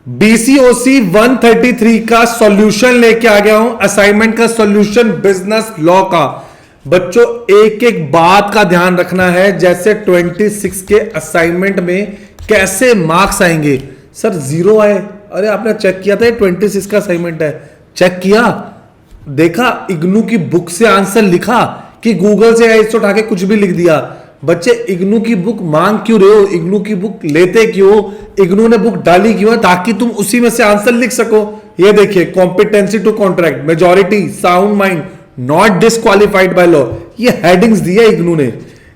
BCOC 133 का solution लेके आ गया हूं, असाइनमेंट का सॉल्यूशन बिजनेस लॉ का। बच्चों एक एक बात का ध्यान रखना है, जैसे 26 के असाइनमेंट में कैसे मार्क्स आएंगे। सर जीरो आए, अरे आपने चेक किया था 26 का असाइनमेंट है, चेक किया, देखा इग्नू की बुक से आंसर लिखा कि गूगल से ऐसे उठा के कुछ भी लिख दिया। बच्चे इग्नू की बुक मांग क्यों रहे हो, इग्नू की बुक लेते क्यों, इग्नू ने बुक डाली क्यों है, ताकि तुम उसी में से आंसर लिख सको। ये देखिए, competency to contract, majority, sound mind, not disqualified by law, ये हेडिंग्स दिया इग्नू ने।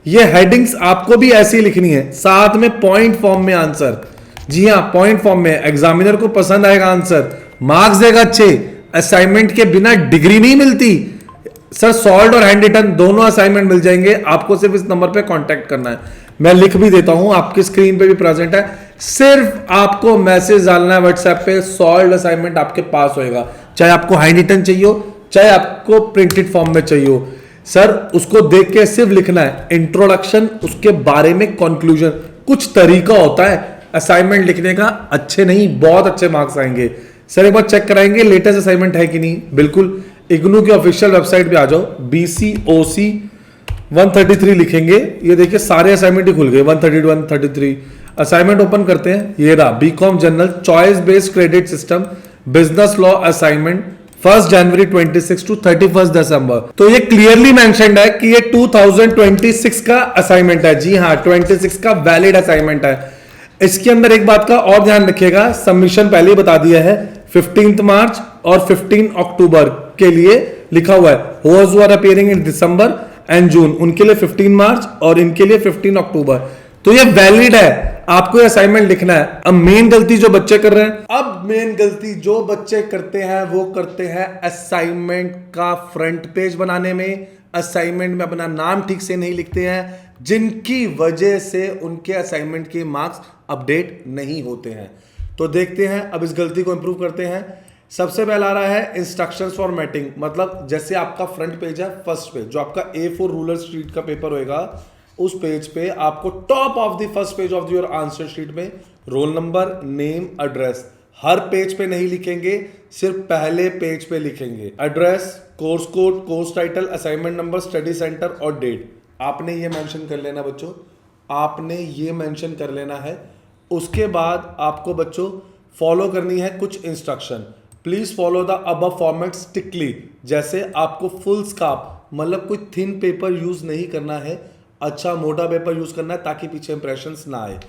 ये हेडिंग्स आपको भी ऐसी लिखनी है, साथ में पॉइंट फॉर्म में आंसर। जी हाँ, पॉइंट फॉर्म में, एग्जामिनर को पसंद आएगा आंसर, मार्क्स देगा अच्छे। असाइनमेंट के बिना डिग्री नहीं मिलती सर, सॉल्व और हैंड रिटन दोनों असाइनमेंट मिल जाएंगे, आपको सिर्फ इस नंबर पे कांटेक्ट करना है। मैं लिख भी देता हूं, आपकी स्क्रीन पे भी प्रेजेंट है, सिर्फ आपको मैसेज डालना है व्हाट्सएप पे, सॉल्व असाइनमेंट आपके पास होएगा, चाहे आपको हैंड रिटन चाहिए हो, चाहे आपको प्रिंटेड फॉर्म में चाहिए हो। सर उसको देख के सिर्फ लिखना है, इंट्रोडक्शन, उसके बारे में कंक्लूजन। कुछ तरीका होता है असाइनमेंट लिखने का, अच्छे नहीं बहुत अच्छे मार्क्स आएंगे। सर एक बार चेक कराएंगे लेटेस्ट असाइनमेंट है कि नहीं। बिल्कुल, इग्नू की ऑफिशियल वेबसाइट पे आ जाओ, BCOC 133 लिखेंगे, ये देखिए सारे असाइनमेंट ही खुल गए, 132 133 असाइनमेंट ओपन करते हैं। ये रहा B Com general choice based credit system business law assignment 1 जनवरी 26 टू 31 दिसंबर। तो ये क्लियरली मेंशन्ड है कि ये 2026 का असाइनमेंट है। जी हाँ, 26 का वैलिड असाइनमेंट है। इसके अंदर एक बात का और ध्यान रखिएगा, सबमिशन पहले ही बता दिया है, 15 मार्च और 15 अक्टूबर के लिए लिखा हुआ है। Those who are appearing in December and June, उनके लिए 15 मार्च और इनके लिए 15 अक्टूबर। तो ये वैलिड है, आपको ये असाइनमेंट लिखना है। अब मेन गलती जो बच्चे कर रहे हैं, अब मेन गलती जो बच्चे करते हैं वो करते हैं असाइनमेंट का फ्रंट पेज बनाने में, असाइनमेंट में अपना नाम ठीक से नहीं लिखते हैं, जिनकी वजह से उनके असाइनमेंट के मार्क्स अपडेट नहीं होते हैं। तो देखते हैं, अब इस गलती को इंप्रूव करते हैं। सबसे पहला आ रहा है इंस्ट्रक्शंस फॉर्मेटिंग, मतलब जैसे आपका फ्रंट पेज है, फर्स्ट पेज जो आपका A4 रूलर शीट का पेपर होएगा, उस पेज पे आपको top of the first page of your answer sheet में रोल नंबर, नेम, एड्रेस, हर पेज पे नहीं लिखेंगे, सिर्फ पहले पेज पे लिखेंगे। Address, course code, course title, assignment number, study centre और डेट। आपने ये मेंशन कर लेना बच्चों, आपने ये मेंशन कर लेना है। उसके बाद आपको बच्चों फॉलो करनी है कुछ instruction. Please follow the above format strictly. जैसे आपको फुल स्काप, मतलब कोई थिन पेपर यूज नहीं करना है, अच्छा मोटा पेपर यूज करना है, ताकि पीछे इंप्रेशंस ना आए।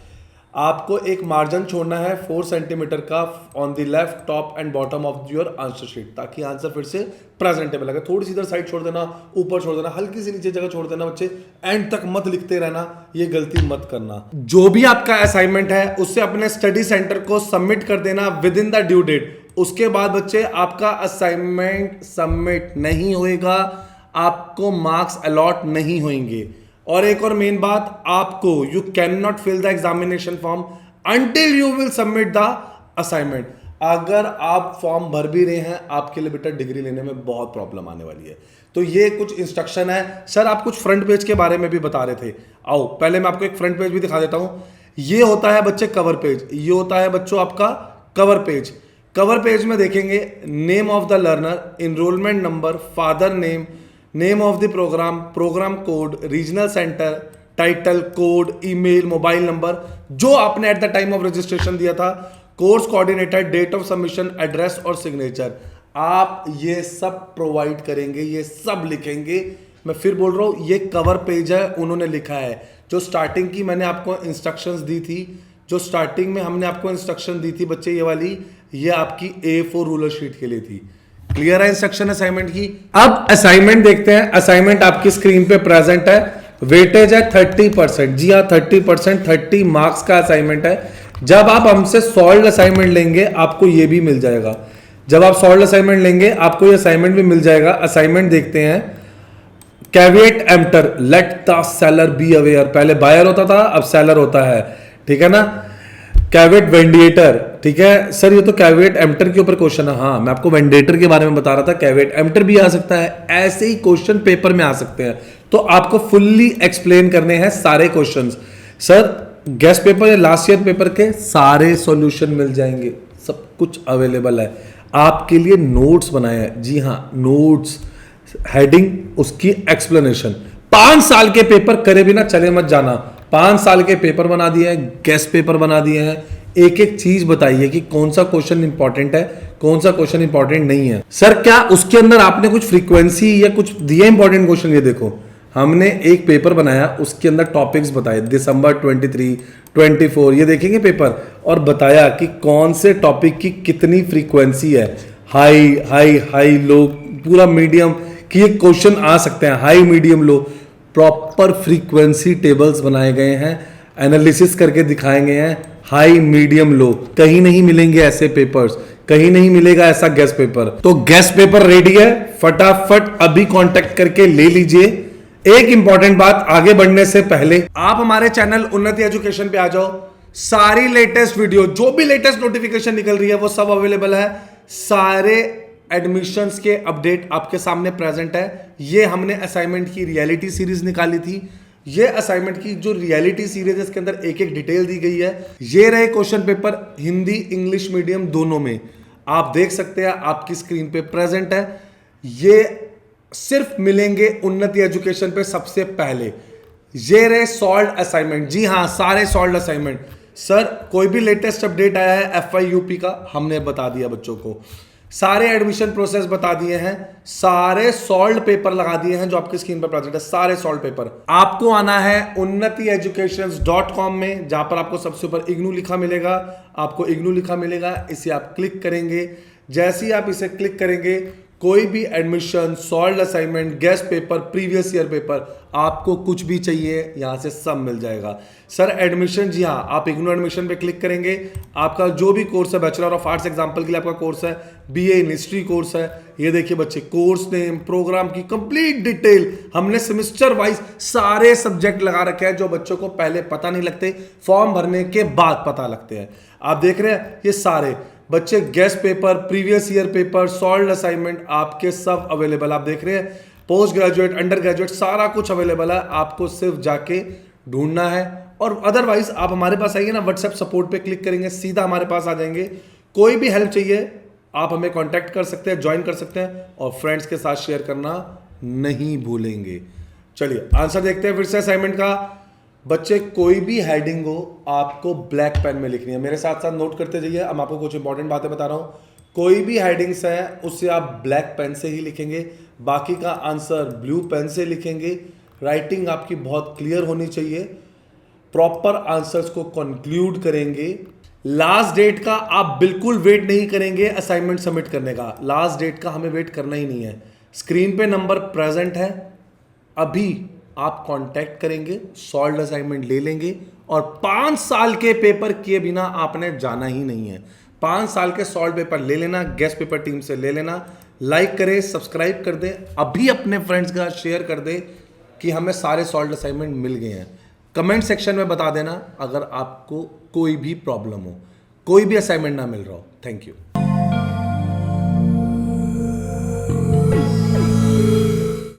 आपको एक मार्जिन छोड़ना है 4 सेंटीमीटर का on the left top and bottom of your answer sheet, ताकि आंसर फिर से प्रेजेंटेबल लगे। थोड़ी सी इधर साइड छोड़ देना, ऊपर छोड़ देना, हल्की सी नीचे जगह छोड़ देना। बच्चे एंड तक मत लिखते रहना, ये गलती मत करना। जो भी आपका असाइनमेंट है उससे अपने स्टडी सेंटर को सबमिट कर देना within the due date. उसके बाद बच्चे आपका असाइनमेंट सबमिट नहीं होएगा, आपको मार्क्स अलॉट नहीं होंगे। और एक और मेन बात, आपको you cannot fill the examination form until you will submit the assignment. अगर आप फॉर्म भर भी रहे हैं, आपके लिए बेटा डिग्री लेने में बहुत प्रॉब्लम आने वाली है। तो ये कुछ इंस्ट्रक्शन है। सर आप कुछ फ्रंट पेज के बारे में भी बता रहे थे, आओ पहले मैं आपको एक फ्रंट पेज भी दिखा देता हूं। ये होता है बच्चे कवर पेज, ये होता है बच्चों आपका कवर पेज। कवर पेज में देखेंगे name of the learner, enrolment number, father name, name of the programme, programme code, regional centre, title, code, email, mobile number जो आपने at the time of registration दिया था, course coordinator, date of submission, address और signature. आप ये सब provide करेंगे, ये सब लिखेंगे। मैं फिर बोल रहा हूं, ये कवर पेज है, उन्होंने लिखा है। जो स्टार्टिंग की मैंने आपको इंस्ट्रक्शंस दी थी, जो स्टार्टिंग में हमने आपको इंस्ट्रक्शन दी थी बच्चे, ये वाली, ये आपकी A4 रूलर शीट के लिए थी। क्लियर है इंस्ट्रक्शन असाइनमेंट की। अब असाइनमेंट देखते हैं। असाइनमेंट आपकी स्क्रीन पे प्रेजेंट है, वेटेज है 30%। जी हाँ, 30%, 30 मार्क्स का असाइनमेंट है। जब आप हमसे सॉल्व असाइनमेंट लेंगे आपको ये भी मिल जाएगा। जब आप सॉल्व असाइनमेंट लेंगे आपको ये असाइनमेंट भी मिल जाएगा। असाइनमेंट देखते हैं, caveat emptor, let the seller be aware. पहले बायर होता था, अब सेलर होता है, ठीक है ना। कैविएट वेंडिएटर, ठीक है सर, ये तो कैविएट एम्प्टर के ऊपर क्वेश्चन है। हाँ, मैं आपको वेंडिएटर के बारे में बता रहा था, कैविएट एम्प्टर भी आ सकता है। ऐसे ही क्वेश्चन पेपर में आ सकते हैं, तो आपको फुल्ली एक्सप्लेन करने हैं सारे क्वेश्चंस। सर गेस्ट पेपर या लास्ट ईयर पेपर के सारे सॉल्यूशन मिल जाएंगे, सब कुछ अवेलेबल है। आपके लिए नोट्स बनाए हैं, जी हाँ, नोट्स, हेडिंग, उसकी एक्सप्लेनेशन। 5 साल के पेपर करे बिना चले मत जाना। 5 साल के पेपर बना दिए हैं, गेस्ट पेपर बना दिए हैं। एक एक चीज बताइए कि कौन सा क्वेश्चन इंपॉर्टेंट है, कौन सा क्वेश्चन इंपॉर्टेंट नहीं है। सर क्या उसके अंदर आपने कुछ फ्रीक्वेंसी या कुछ दिया इंपॉर्टेंट क्वेश्चन? ये देखो, हमने एक पेपर बनाया, उसके अंदर टॉपिक्स बताए, दिसंबर 23, 24, ये देखेंगे पेपर, और बताया कि कौन से टॉपिक की कितनी फ्रीक्वेंसी है, हाई हाई हाई लो, पूरा मीडियम, कि ये क्वेश्चन आ सकते हैं, high medium low. Proper frequency tables बनाए गए हैं, एनालिसिस करके दिखाए गए हैं, हाई मीडियम लो। कहीं नहीं मिलेंगे ऐसे पेपर्स, कहीं नहीं मिलेगा ऐसा गेस्ट पेपर। तो गेस्ट पेपर रेडी है, फटाफट अभी कांटेक्ट करके ले लीजिए। एक इंपॉर्टेंट बात, आगे बढ़ने से पहले आप हमारे चैनल उन्नति एजुकेशन पे आ जाओ। सारी लेटेस्ट वीडियो, जो भी लेटेस्ट नोटिफिकेशन निकल रही है वो सब अवेलेबल है। सारे एडमिशंस के अपडेट आपके सामने प्रेजेंट है। ये हमने असाइनमेंट की रियलिटी सीरीज निकाली थी। ये असाइनमेंट की जो रियलिटी सीरीज है, इसके अंदर एक एक डिटेल दी गई है। ये रहे question paper, Hindi English medium दोनों में, आप देख सकते हैं, आपकी स्क्रीन पे प्रेजेंट है। ये सिर्फ मिलेंगे उन्नति एजुकेशन पे सबसे पहले। ये रहे सॉल्व असाइनमेंट, जी हाँ, सारे सॉल्व असाइनमेंट। सर कोई भी लेटेस्ट अपडेट आया है FY UP का, हमने बता दिया बच्चों को। सारे एडमिशन प्रोसेस बता दिए हैं, सारे सॉल्व पेपर लगा दिए हैं जो आपकी स्क्रीन पर प्रेजेंट है, सारे सॉल्व पेपर। आपको आना है unnatieducations.com में, जहां पर आपको सबसे ऊपर इग्नू लिखा मिलेगा। आपको इग्नू लिखा मिलेगा, इसे आप क्लिक करेंगे। जैसे ही आप इसे क्लिक करेंगे, कोई भी admission, solve assignment, guest paper, previous year paper, आपको कुछ भी चाहिए यहां से सब मिल जाएगा। सर एडमिशन, जी हाँ, आप इग्नू एडमिशन पे क्लिक करेंगे, आपका जो भी कोर्स है, बैचलर ऑफ आर्ट्स एग्जांपल के लिए आपका कोर्स है, BA इन हिस्ट्री कोर्स है, ये देखिए बच्चे, कोर्स नेम, प्रोग्राम की कंप्लीट डिटेल हमने सेमेस्टर वाइज सारे सब्जेक्ट लगा रखे हैं जो बच्चों को पहले पता नहीं लगते, फॉर्म भरने के बाद पता लगते हैं। आप देख रहे हैं ये सारे बच्चे, guest paper, previous year paper, solve assignment, आपके सब अवेलेबल। आप देख रहे हैं पोस्ट ग्रेजुएट, अंडर ग्रेजुएट, सारा कुछ अवेलेबल है। आपको सिर्फ जाके ढूंढना है, और अदरवाइज आप हमारे पास आइए ना, व्हाट्सएप सपोर्ट पे क्लिक करेंगे, सीधा हमारे पास आ जाएंगे। कोई भी हेल्प चाहिए आप हमें कांटेक्ट कर सकते हैं, ज्वाइन कर सकते हैं, और फ्रेंड्स के साथ शेयर करना नहीं भूलेंगे। चलिए आंसर देखते हैं फिर से असाइनमेंट का। बच्चे कोई भी हेडिंग हो आपको ब्लैक पेन में लिखनी है, मेरे साथ साथ नोट करते जाइए। अब आपको कुछ इंपॉर्टेंट बातें बता रहा हूं। कोई भी हेडिंग्स है उससे आप ब्लैक पेन से ही लिखेंगे, बाकी का आंसर ब्लू पेन से लिखेंगे। राइटिंग आपकी बहुत क्लियर होनी चाहिए, प्रॉपर आंसर्स को कंक्लूड करेंगे। लास्ट डेट का आप बिल्कुल वेट नहीं करेंगे असाइनमेंट सबमिट करने का, लास्ट डेट का हमें वेट करना ही नहीं है। स्क्रीन पे नंबर प्रेजेंट है, अभी आप कांटेक्ट करेंगे, सॉल्व असाइनमेंट ले लेंगे, और 5 साल के पेपर किए बिना आपने जाना ही नहीं है। 5 साल के सॉल्व पेपर ले लेना, गेस्ट पेपर टीम से ले लेना। लाइक करें, सब्सक्राइब कर दें, अभी अपने फ्रेंड्स का शेयर कर दें कि हमें सारे सॉल्व असाइनमेंट मिल गए हैं। कमेंट सेक्शन में बता देना अगर आपको कोई भी प्रॉब्लम हो, कोई भी असाइनमेंट ना मिल रहा हो। Thank you.